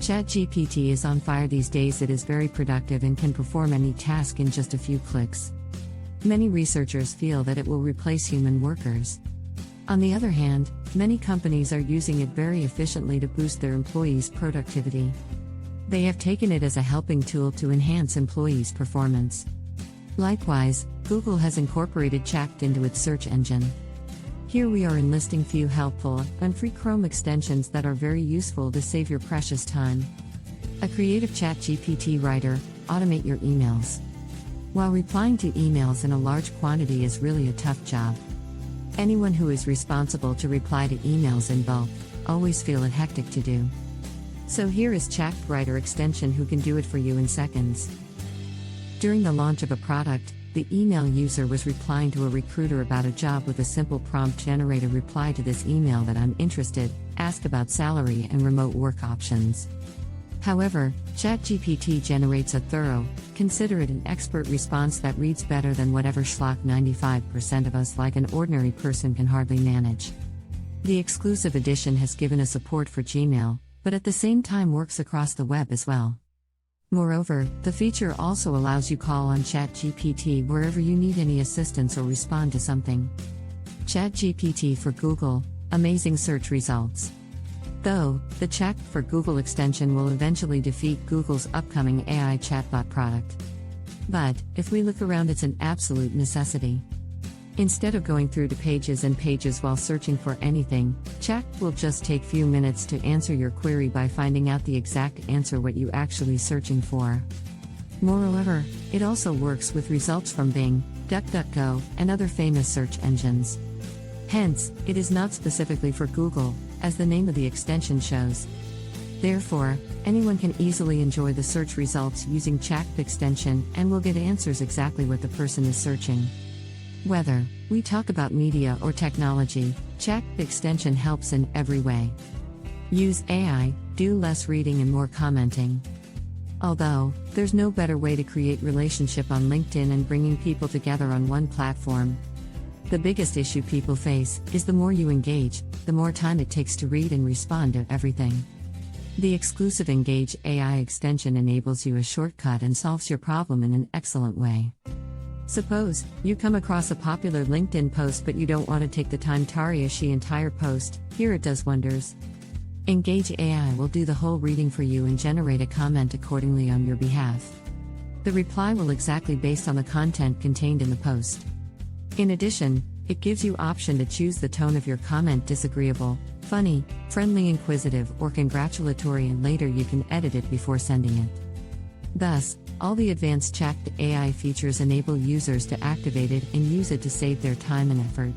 ChatGPT is on fire these days. It is very productive and can perform any task in just a few clicks. Many researchers feel that it will replace human workers. On the other hand, many companies are using it very efficiently to boost their employees' productivity. They have taken it as a helping tool to enhance employees' performance. Likewise, Google has incorporated Chat into its search engine. Here we are enlisting few helpful and free Chrome extensions that are very useful to save your precious time. A creative ChatGPT writer, automate your emails. While replying to emails in a large quantity is really a tough job. Anyone who is responsible to reply to emails in bulk always feel it hectic to do. So here is Chat Writer extension who can do it for you in seconds. During the launch of a product, the email user was replying to a recruiter about a job with a simple prompt: generate a reply to this email that I'm interested, ask about salary and remote work options. However, ChatGPT generates a thorough, considerate and expert response that reads better than whatever schlock 95% of us like an ordinary person can hardly manage. The exclusive edition has given us support for Gmail, but at the same time works across the web as well. Moreover, the feature also allows you call on ChatGPT wherever you need any assistance or respond to something. ChatGPT for Google, amazing search results. Though, the Chat for Google extension will eventually defeat Google's upcoming AI chatbot product. But, if we look around, it's an absolute necessity. Instead of going through to pages and pages while searching for anything, Chat will just take few minutes to answer your query by finding out the exact answer what you actually searching for. Moreover, it also works with results from Bing, DuckDuckGo, and other famous search engines. Hence, it is not specifically for Google, as the name of the extension shows. Therefore, anyone can easily enjoy the search results using Chat extension and will get answers exactly what the person is searching. Whether we talk about media or technology, Chat extension helps in every way. Use AI, do less reading and more commenting. Although, there's no better way to create relationship on LinkedIn and bringing people together on one platform. The biggest issue people face is the more you engage, the more time it takes to read and respond to everything. The exclusive Engage AI extension enables you a shortcut and solves your problem in an excellent way. Suppose you come across a popular LinkedIn post but you don't want to take the time to read the entire post. Here it does wonders. Engage AI will do the whole reading for you and generate a comment accordingly on your behalf. The reply will exactly based on the content contained in the post. In addition, it gives you option to choose the tone of your comment: disagreeable, funny, friendly, inquisitive, or congratulatory, and later you can edit it before sending it. Thus, all the advanced Chat AI features enable users to activate it and use it to save their time and effort.